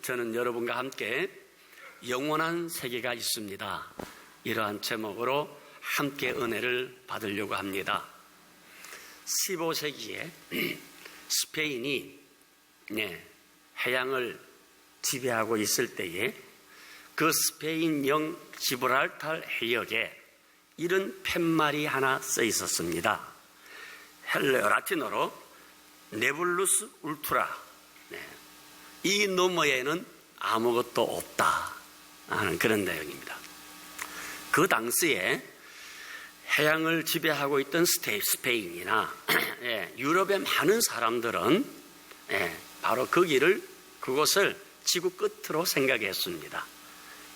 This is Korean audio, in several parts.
저는 여러분과 함께 영원한 세계가 있습니다, 이러한 제목으로 함께 은혜를 받으려고 합니다. 15세기에 스페인이 해양을 지배하고 있을 때에 그 스페인령 지브랄탈 해역에 이런 팻말이 하나 써 있었습니다. 라틴어로 네블루스 울트라, 이 너머에는 아무것도 없다 하는 그런 내용입니다. 그 당시에 해양을 지배하고 있던 스페인이나 유럽의 많은 사람들은 바로 그곳을 지구 끝으로 생각했습니다.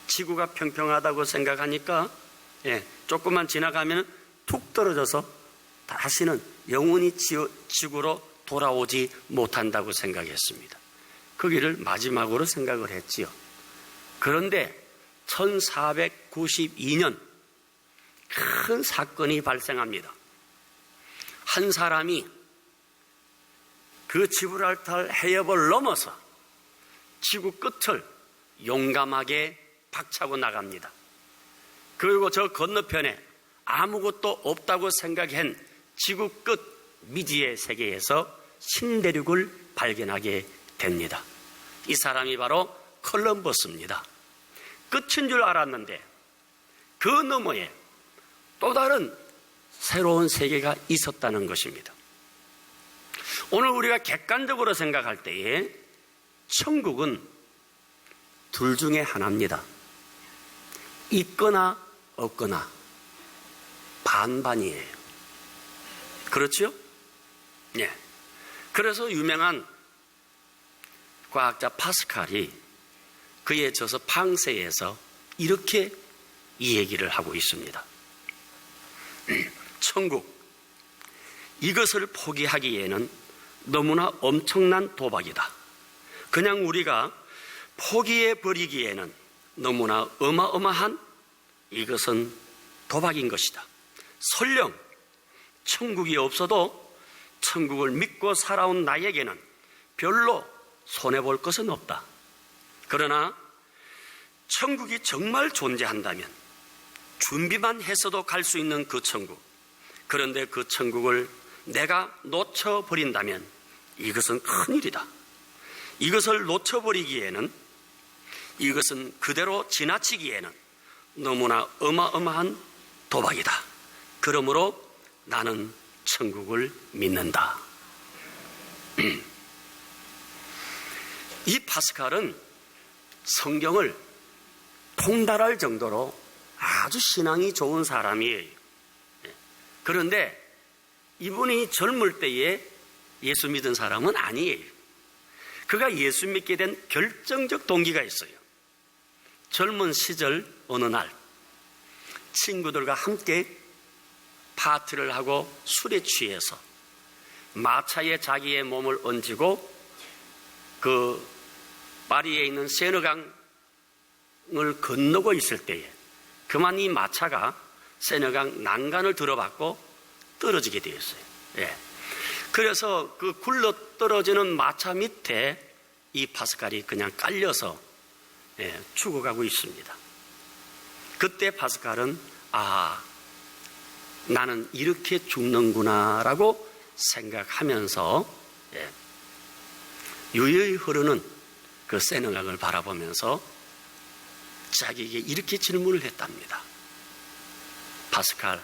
지구가 평평하다고 생각하니까 조금만 지나가면 툭 떨어져서 다시는 영원히 지구로 돌아오지 못한다고 생각했습니다. 거기를 마지막으로 생각을 했지요. 그런데 1492년 큰 사건이 발생합니다. 한 사람이 그 지브랄탈 해협을 넘어서 지구 끝을 용감하게 박차고 나갑니다. 그리고 저 건너편에 아무것도 없다고 생각한 지구 끝 미지의 세계에서 신대륙을 발견하게 됩니다. 이 사람이 바로 콜럼버스입니다. 끝인 줄 알았는데 그 너머에 또 다른 새로운 세계가 있었다는 것입니다. 오늘 우리가 객관적으로 생각할 때에 천국은 둘 중에 하나입니다. 있거나 없거나 반반이에요. 그렇죠? 네. 그래서 유명한 과학자 파스칼이 그의 저서 팡세에서 이렇게 이 얘기를 하고 있습니다. 천국, 이것을 포기하기에는 너무나 엄청난 도박이다. 그냥 우리가 포기해버리기에는 너무나 어마어마한 이것은 도박인 것이다. 설령 천국이 없어도 천국을 믿고 살아온 나에게는 별로 손해볼 것은 없다. 그러나 천국이 정말 존재한다면 준비만 했어도 갈 수 있는 그 천국, 그런데 그 천국을 내가 놓쳐버린다면 이것은 큰일이다. 이것을 놓쳐버리기에는, 이것은 그대로 지나치기에는 너무나 어마어마한 도박이다. 그러므로 나는 천국을 믿는다. 이 파스칼은 성경을 통달할 정도로 아주 신앙이 좋은 사람이에요. 그런데 이분이 젊을 때에 예수 믿은 사람은 아니에요. 그가 예수 믿게 된 결정적 동기가 있어요. 젊은 시절 어느 날 친구들과 함께 파티를 하고 술에 취해서 마차에 자기의 몸을 얹고 그 파리에 있는 세느강을 건너고 있을 때에 그만 이 마차가 세느강 난간을 들어받고 떨어지게 되었어요. 그래서 그 굴러 떨어지는 마차 밑에 이 파스칼이 그냥 깔려서 죽어가고 있습니다. 그때 파스칼은 나는 이렇게 죽는구나 라고 생각하면서 유유히 흐르는 그 세느강을 바라보면서 자기에게 이렇게 질문을 했답니다. 파스칼,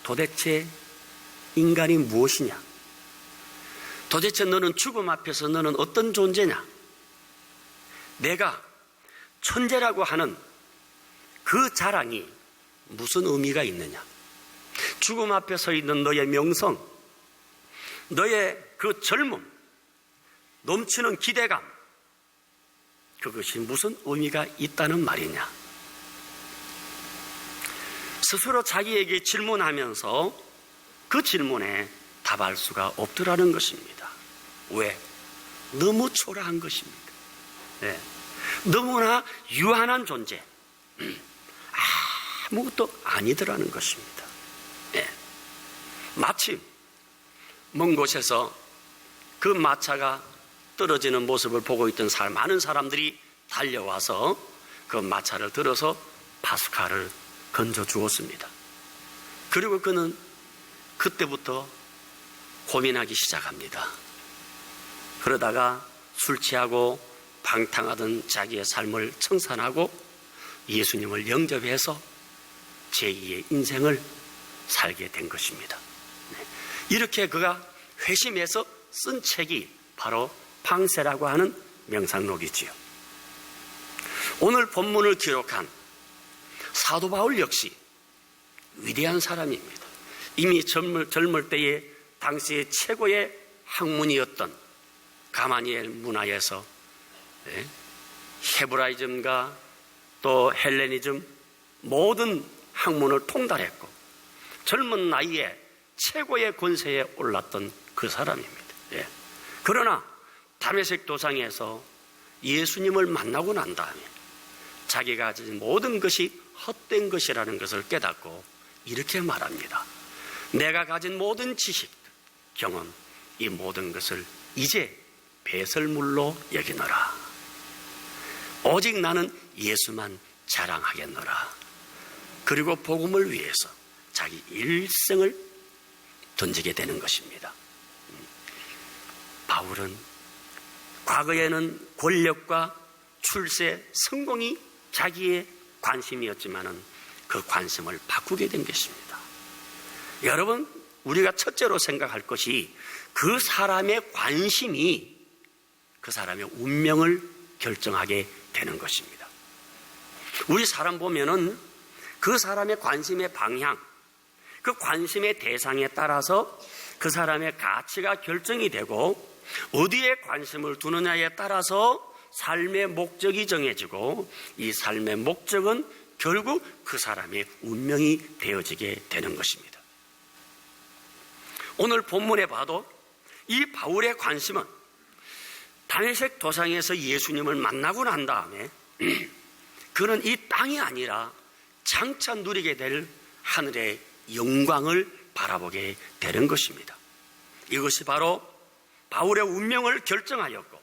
도대체 인간이 무엇이냐? 도대체 너는 죽음 앞에서 너는 어떤 존재냐? 내가 천재라고 하는 그 자랑이 무슨 의미가 있느냐? 죽음 앞에 서 있는 너의 명성, 너의 그 젊음, 넘치는 기대감, 그것이 무슨 의미가 있다는 말이냐? 스스로 자기에게 질문하면서 그 질문에 답할 수가 없더라는 것입니다. 왜? 너무 초라한 것입니다. 너무나 유한한 존재, 아무것도 아니더라는 것입니다. 마침 먼 곳에서 그 마차가 떨어지는 모습을 보고 있던 많은 사람들이 달려와서 그 마차를 들어서 파스카를 건져 주었습니다. 그리고 그는 그때부터 고민하기 시작합니다. 그러다가 술 취하고 방탕하던 자기의 삶을 청산하고 예수님을 영접해서 제2의 인생을 살게 된 것입니다. 이렇게 그가 회심해서 쓴 책이 바로 팡세라고 하는 명상록이지요. 오늘 본문을 기록한 사도 바울 역시 위대한 사람입니다. 이미 젊을 때에 당시의 최고의 학문이었던 가마니엘 문화에서 헤브라이즘과 또 헬레니즘 모든 학문을 통달했고 젊은 나이에 최고의 권세에 올랐던 그 사람입니다. 그러나 다메섹 도상에서 예수님을 만나고 난 다음에 자기가 가진 모든 것이 헛된 것이라는 것을 깨닫고 이렇게 말합니다. 내가 가진 모든 지식, 경험, 이 모든 것을 이제 배설물로 여기노라. 오직 나는 예수만 자랑하겠노라. 그리고 복음을 위해서 자기 일생을 던지게 되는 것입니다. 바울은 과거에는 권력과 출세, 성공이 자기의 관심이었지만은 그 관심을 바꾸게 된 것입니다. 여러분, 우리가 첫째로 생각할 것이 그 사람의 관심이 그 사람의 운명을 결정하게 되는 것입니다. 우리 사람 보면은 그 사람의 관심의 방향, 그 관심의 대상에 따라서 그 사람의 가치가 결정이 되고 어디에 관심을 두느냐에 따라서 삶의 목적이 정해지고 이 삶의 목적은 결국 그 사람의 운명이 되어지게 되는 것입니다. 오늘 본문에 봐도 이 바울의 관심은 다메섹 도상에서 예수님을 만나고 난 다음에 그는 이 땅이 아니라 장차 누리게 될 하늘의 영광을 바라보게 되는 것입니다. 이것이 바로 바울의 운명을 결정하였고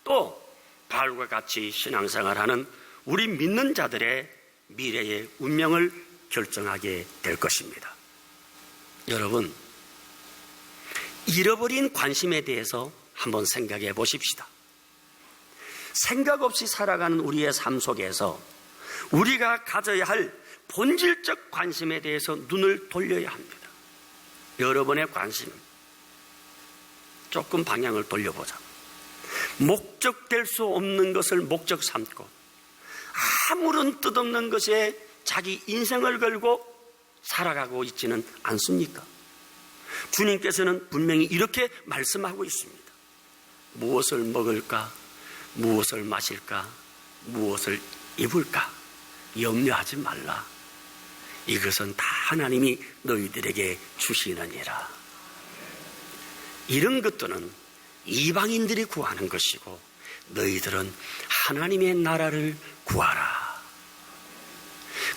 또 바울과 같이 신앙생활하는 우리 믿는 자들의 미래의 운명을 결정하게 될 것입니다. 여러분, 잃어버린 관심에 대해서 한번 생각해 보십시다. 생각 없이 살아가는 우리의 삶 속에서 우리가 가져야 할 본질적 관심에 대해서 눈을 돌려야 합니다. 여러분의 관심, 조금 방향을 돌려보자. 목적될 수 없는 것을 목적 삼고 아무런 뜻없는 것에 자기 인생을 걸고 살아가고 있지는 않습니까? 주님께서는 분명히 이렇게 말씀하고 있습니다. 무엇을 먹을까? 무엇을 마실까? 무엇을 입을까? 염려하지 말라. 이것은 다 하나님이 너희들에게 주시느니라. 이런 것들은 이방인들이 구하는 것이고 너희들은 하나님의 나라를 구하라.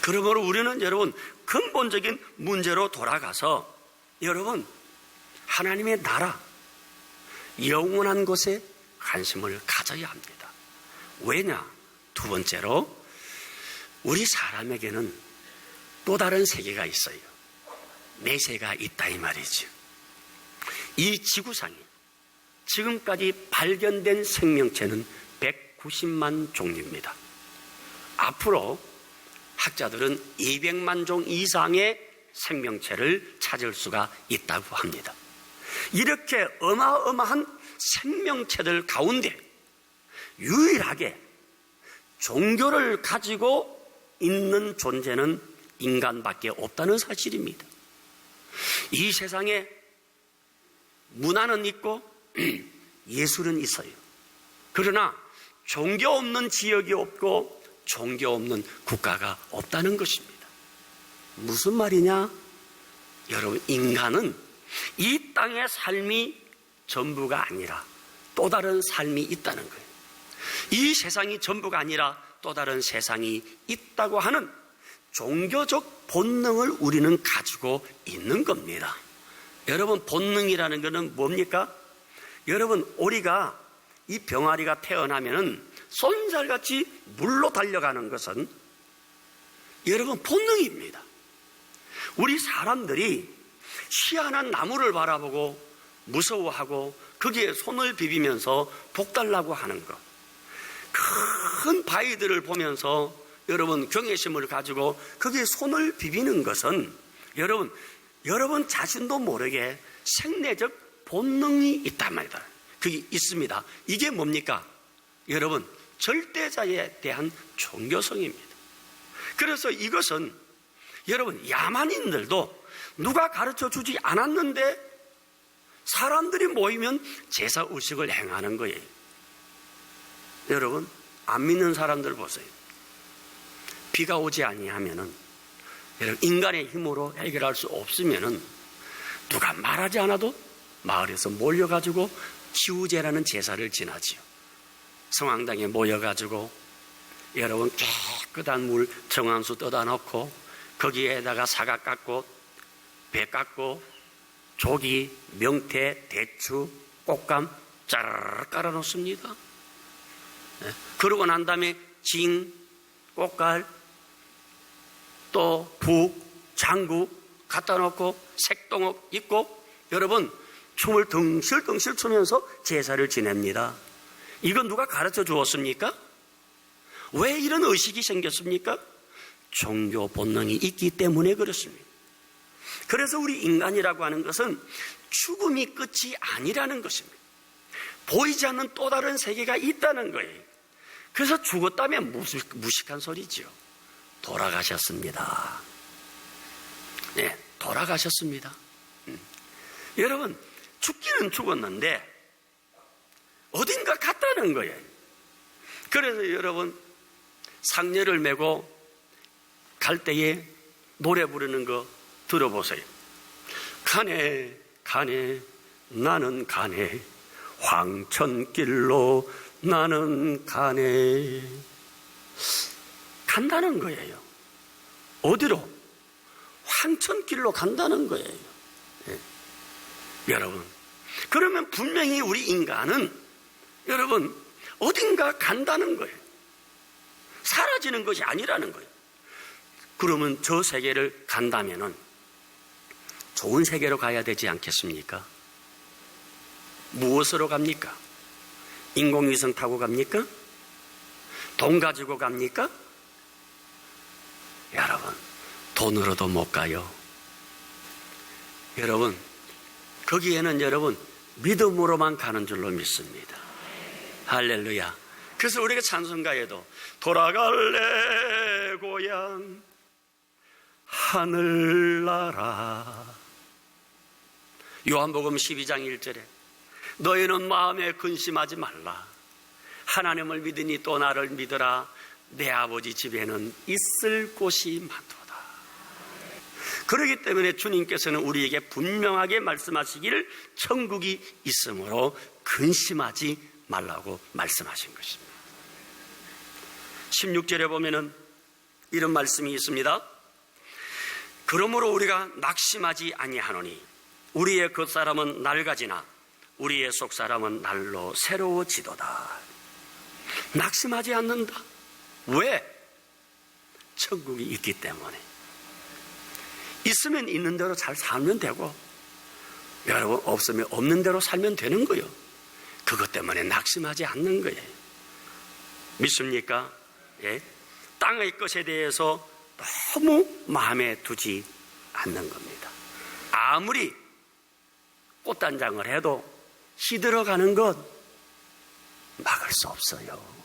그러므로 우리는 여러분 근본적인 문제로 돌아가서 여러분 하나님의 나라, 영원한 곳에 관심을 가져야 합니다. 왜냐? 두 번째로 우리 사람에게는 또 다른 세계가 있어요. 내세가 있다 이 말이죠. 이 지구상에 지금까지 발견된 생명체는 190만 종류입니다. 앞으로 학자들은 200만 종 이상의 생명체를 찾을 수가 있다고 합니다. 이렇게 어마어마한 생명체들 가운데 유일하게 종교를 가지고 있는 존재는 인간밖에 없다는 사실입니다. 이 세상에 문화는 있고 예술은 있어요. 그러나 종교 없는 지역이 없고 종교 없는 국가가 없다는 것입니다. 무슨 말이냐? 여러분, 인간은 이 땅의 삶이 전부가 아니라 또 다른 삶이 있다는 거예요. 이 세상이 전부가 아니라 또 다른 세상이 있다고 하는 종교적 본능을 우리는 가지고 있는 겁니다. 여러분, 본능이라는 것은 뭡니까? 여러분, 오리가, 이 병아리가 태어나면은 손살같이 물로 달려가는 것은 여러분 본능입니다. 우리 사람들이 희한한 나무를 바라보고 무서워하고 거기에 손을 비비면서 복달라고 하는 것, 큰 바위들을 보면서 여러분 경외심을 가지고 거기에 손을 비비는 것은 여러분 자신도 모르게 생내적 본능이 있단 말이다. 그게 있습니다. 이게 뭡니까? 여러분, 절대자에 대한 종교성입니다. 그래서 이것은 여러분 야만인들도 누가 가르쳐 주지 않았는데 사람들이 모이면 제사 의식을 행하는 거예요. 여러분, 안 믿는 사람들 보세요. 비가 오지 아니하면은, 인간의 힘으로 해결할 수 없으면은 누가 말하지 않아도 마을에서 몰려가지고 기우제라는 제사를 지나지요. 성황당에 모여가지고 여러분 깨끗한 물 정황수 떠다 놓고 거기에다가 사각 깎고 배 깎고 조기, 명태, 대추, 꽃감 짜르르 깔아 놓습니다. 그러고 난 다음에 징, 꽃갈, 또 부, 장구 갖다 놓고 색동옥 입고 여러분 춤을 덩실덩실 추면서 제사를 지냅니다. 이건 누가 가르쳐 주었습니까? 왜 이런 의식이 생겼습니까? 종교 본능이 있기 때문에 그렇습니다. 그래서 우리 인간이라고 하는 것은 죽음이 끝이 아니라는 것입니다. 보이지 않는 또 다른 세계가 있다는 거예요. 그래서 죽었다면 무식한 소리지요. 돌아가셨습니다. 네, 돌아가셨습니다. 여러분, 죽기는 죽었는데 어딘가 갔다는 거예요. 그래서 여러분, 상녀를 메고 갈 때에 노래 부르는 거 들어보세요. 가네 가네 나는 가네 황천길로 나는 가네. 간다는 거예요. 어디로? 황천길로 간다는 거예요. 네. 여러분, 그러면 분명히 우리 인간은 여러분 어딘가 간다는 거예요. 사라지는 것이 아니라는 거예요. 그러면 저 세계를 간다면은 좋은 세계로 가야 되지 않겠습니까? 무엇으로 갑니까? 인공위성 타고 갑니까? 돈 가지고 갑니까? 여러분, 돈으로도 못 가요. 여러분, 거기에는 여러분 믿음으로만 가는 줄로 믿습니다. 할렐루야. 그래서 우리가 찬송가에도 돌아갈래 고향 하늘나라, 요한복음 12장 1절에 너희는 마음에 근심하지 말라. 하나님을 믿으니 또 나를 믿으라. 내 아버지 집에는 있을 곳이 많도다. 그렇기 때문에 주님께서는 우리에게 분명하게 말씀하시기를 천국이 있으므로 근심하지 말라고 말씀하신 것입니다. 16절에 보면은 이런 말씀이 있습니다. 그러므로 우리가 낙심하지 아니하노니 우리의 겉사람은 낡아지나 우리의 속사람은 날로 새로워지도다. 낙심하지 않는다. 왜? 천국이 있기 때문에. 있으면 있는 대로 잘 살면 되고, 여러분 없으면 없는 대로 살면 되는 거예요. 그것 때문에 낙심하지 않는 거예요. 믿습니까? 예? 땅의 것에 대해서 너무 마음에 두지 않는 겁니다. 아무리 꽃단장을 해도 시들어가는 것 막을 수 없어요.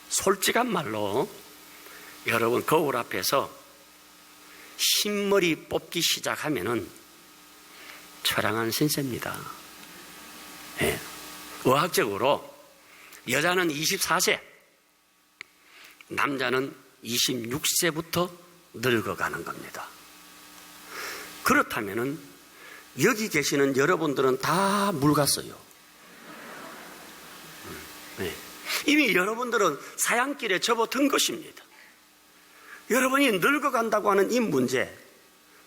솔직한 말로 여러분 거울 앞에서 흰머리 뽑기 시작하면은 처량한 신세입니다. 예. 의학적으로 여자는 24세, 남자는 26세부터 늙어가는 겁니다. 그렇다면은 여기 계시는 여러분들은 다 묽었어요. 네. 이미 여러분들은 사양길에 접어든 것입니다. 여러분이 늙어간다고 하는 이 문제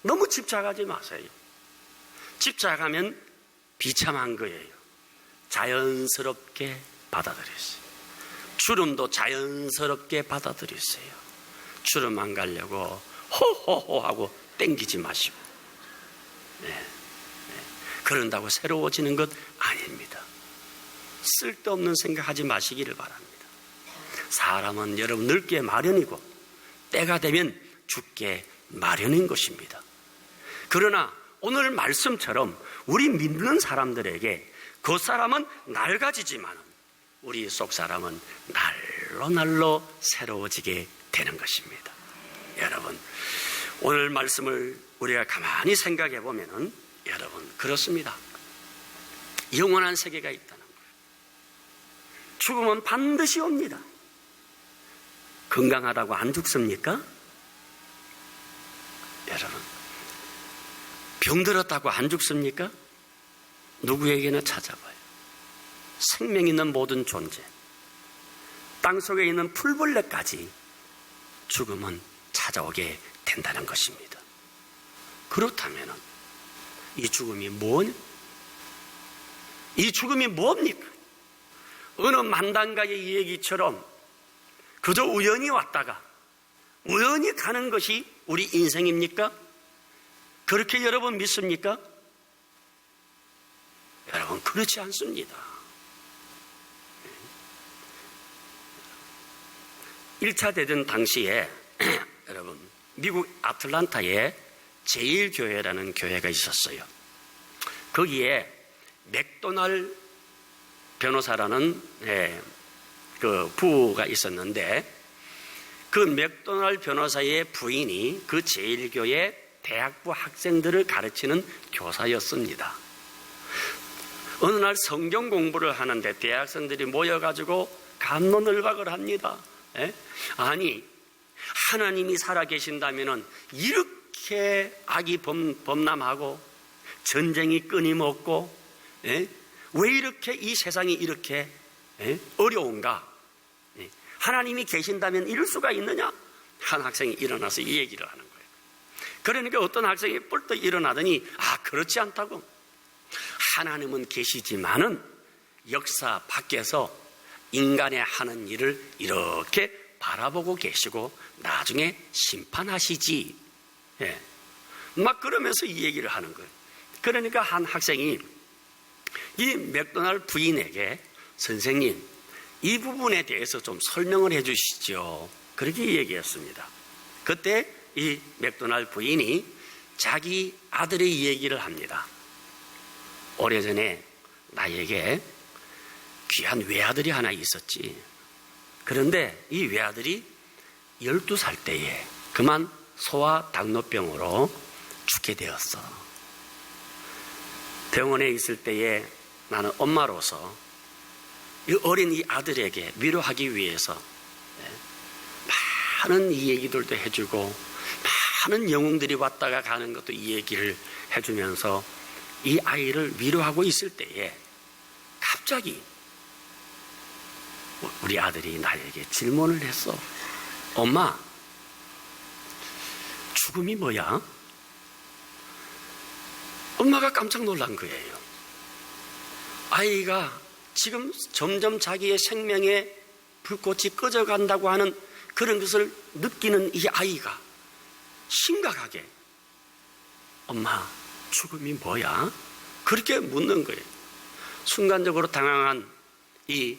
너무 집착하지 마세요. 집착하면 비참한 거예요. 자연스럽게 받아들였어요. 주름도 자연스럽게 받아들였어요. 주름 안 가려고 호호호 하고 땡기지 마시고. 그런다고 새로워지는 것 아닙니다. 쓸데없는 생각하지 마시기를 바랍니다. 사람은 여러분 늙게 마련이고 때가 되면 죽게 마련인 것입니다. 그러나 오늘 말씀처럼 우리 믿는 사람들에게 그 사람은 낡아지지만 우리 속 사람은 날로 날로 새로워지게 되는 것입니다. 여러분, 오늘 말씀을 우리가 가만히 생각해 보면은 여러분 그렇습니다. 영원한 세계가 있다는 거예요. 죽음은 반드시 옵니다. 건강하다고 안 죽습니까? 여러분, 병들었다고 안 죽습니까? 누구에게나 찾아봐요. 생명 있는 모든 존재, 땅속에 있는 풀벌레까지 죽음은 찾아오게 된다는 것입니다. 그렇다면 이 죽음이 뭐냐? 이 죽음이 뭡니까? 어느 만단가의 얘기처럼 그저 우연히 왔다가 우연히 가는 것이 우리 인생입니까? 그렇게 여러분 믿습니까? 여러분 그렇지 않습니다. 1차 대전 당시에 여러분 미국 아틀란타에 제일교회라는 교회가 있었어요. 거기에 맥도날 변호사라는 그 부부가 있었는데 그 맥도날 변호사의 부인이 그 제일교회 대학부 학생들을 가르치는 교사였습니다. 어느 날 성경 공부를 하는데 대학생들이 모여가지고 갑론을박을 합니다. 아니 하나님이 살아계신다면 이렇게 악이 범람하고 전쟁이 끊임없고 왜 이렇게 이 세상이 이렇게 어려운가? 하나님이 계신다면 이럴 수가 있느냐? 한 학생이 일어나서 이 얘기를 하는 거예요. 그러니까 어떤 학생이 뿔떡 일어나더니 그렇지 않다고. 하나님은 계시지만은 역사 밖에서 인간의 하는 일을 이렇게 바라보고 계시고 나중에 심판하시지. 막 그러면서 이 얘기를 하는 거예요. 그러니까 한 학생이 이 맥도날 부인에게 선생님 이 부분에 대해서 좀 설명을 해 주시죠. 그렇게 얘기했습니다. 그때 이 맥도날 부인이 자기 아들의 얘기를 합니다. 오래전에 나에게 귀한 외아들이 하나 있었지. 그런데 이 외아들이 12살 때에 그만 소아 당뇨병으로 죽게 되었어. 병원에 있을 때에 나는 엄마로서 이 어린 이 아들에게 위로하기 위해서 많은 이 얘기들도 해주고 많은 영웅들이 왔다가 가는 것도 이 얘기를 해주면서 이 아이를 위로하고 있을 때에 갑자기 우리 아들이 나에게 질문을 했어. 엄마, 죽음이 뭐야? 엄마가 깜짝 놀란 거예요. 아이가 지금 점점 자기의 생명의 불꽃이 꺼져간다고 하는 그런 것을 느끼는 이 아이가 심각하게 엄마, 죽음이 뭐야? 그렇게 묻는 거예요. 순간적으로 당황한 이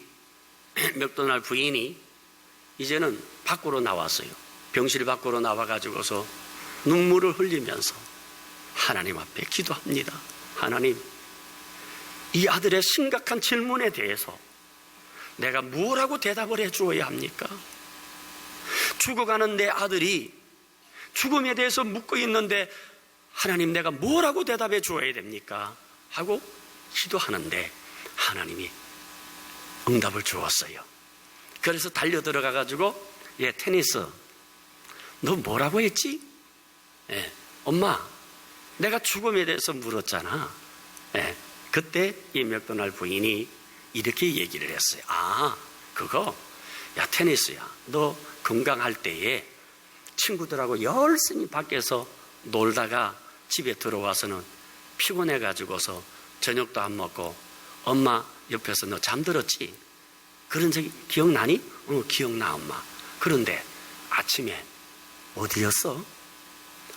맥도날 부인이 이제는 밖으로 나왔어요. 병실 밖으로 나와가지고서 눈물을 흘리면서 하나님 앞에 기도합니다. 하나님, 이 아들의 심각한 질문에 대해서 내가 뭐라고 대답을 해주어야 합니까? 죽어가는 내 아들이 죽음에 대해서 묻고 있는데 하나님 내가 뭐라고 대답해 주어야 됩니까? 하고 기도하는데 하나님이 응답을 주었어요. 그래서 달려 들어가가지고 테니스 너 뭐라고 했지? 엄마 내가 죽음에 대해서 물었잖아. 그때 이 맥도날 부인이 이렇게 얘기를 했어요. 그거 테니스야 너 건강할 때에 친구들하고 열심히 밖에서 놀다가 집에 들어와서는 피곤해가지고서 저녁도 안 먹고 엄마 옆에서 너 잠들었지? 그런 적이 기억나니? 기억나 엄마. 그런데 아침에 어디였어?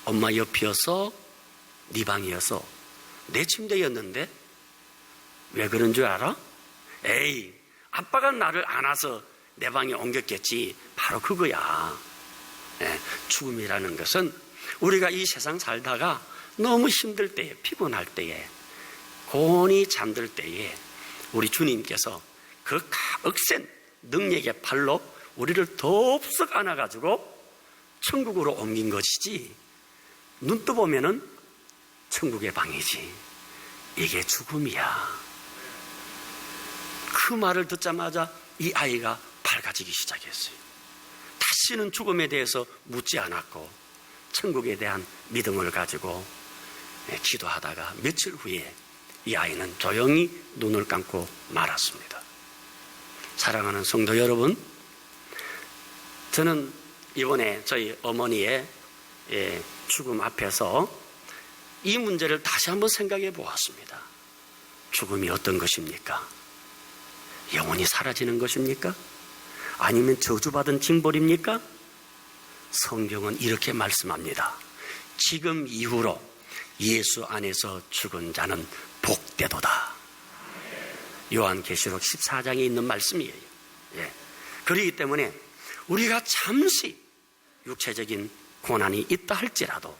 엄마 옆이었어? 네 방이었어? 내 침대였는데? 왜 그런 줄 알아? 에이, 아빠가 나를 안아서 내 방에 옮겼겠지. 바로 그거야. 죽음이라는 것은 우리가 이 세상 살다가 너무 힘들 때에, 피곤할 때에, 곤히 잠들 때에 우리 주님께서 그 억센 능력의 팔로 우리를 덥석 안아가지고 천국으로 옮긴 것이지, 눈 떠보면은 천국의 방이지. 이게 죽음이야. 그 말을 듣자마자 이 아이가 밝아지기 시작했어요. 다시는 죽음에 대해서 묻지 않았고 천국에 대한 믿음을 가지고 기도하다가 며칠 후에 이 아이는 조용히 눈을 감고 말았습니다. 사랑하는 성도 여러분, 저는 이번에 저희 어머니의 죽음 앞에서 이 문제를 다시 한번 생각해 보았습니다. 죽음이 어떤 것입니까? 영원히 사라지는 것입니까? 아니면 저주받은 징벌입니까? 성경은 이렇게 말씀합니다. 지금 이후로 예수 안에서 죽은 자는 복되도다. 요한계시록 14장에 있는 말씀이에요. 그렇기 때문에 우리가 잠시 육체적인 고난이 있다 할지라도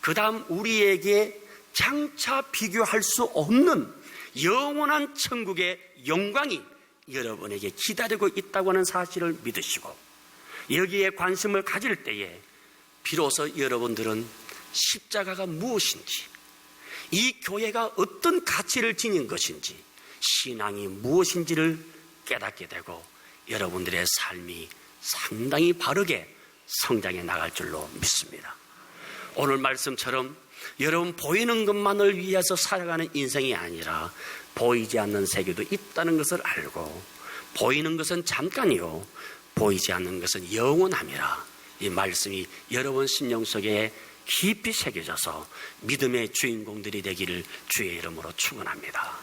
그 다음 우리에게 장차 비교할 수 없는 영원한 천국의 영광이 여러분에게 기다리고 있다고 하는 사실을 믿으시고 여기에 관심을 가질 때에 비로소 여러분들은 십자가가 무엇인지, 이 교회가 어떤 가치를 지닌 것인지, 신앙이 무엇인지를 깨닫게 되고 여러분들의 삶이 상당히 바르게 성장해 나갈 줄로 믿습니다. 오늘 말씀처럼 여러분 보이는 것만을 위해서 살아가는 인생이 아니라 보이지 않는 세계도 있다는 것을 알고, 보이는 것은 잠깐이요 보이지 않는 것은 영원함이라, 이 말씀이 여러분 심령 속에 깊이 새겨져서 믿음의 주인공들이 되기를 주의 이름으로 축원합니다.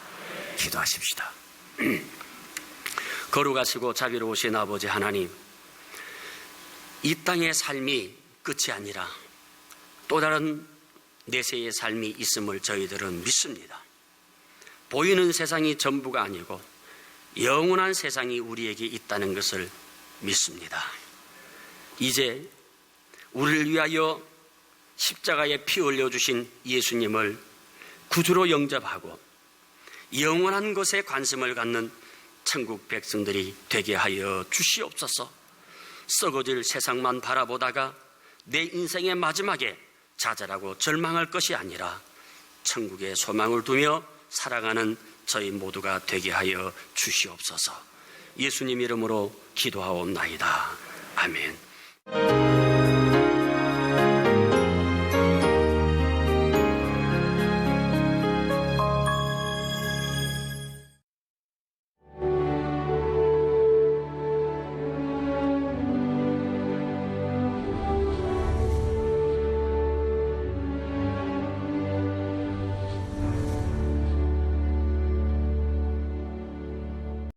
기도하십시다. 거룩하시고 자비로우신 아버지 하나님, 이 땅의 삶이 끝이 아니라 또 다른 내세의 삶이 있음을 저희들은 믿습니다. 보이는 세상이 전부가 아니고 영원한 세상이 우리에게 있다는 것을 믿습니다. 이제 우리를 위하여 십자가에 피 흘려주신 예수님을 구주로 영접하고 영원한 것에 관심을 갖는 천국 백성들이 되게 하여 주시옵소서. 썩어질 세상만 바라보다가 내 인생의 마지막에 좌절하고 절망할 것이 아니라 천국에 소망을 두며 살아가는 저희 모두가 되게 하여 주시옵소서. 예수님 이름으로 기도하옵나이다. 아멘.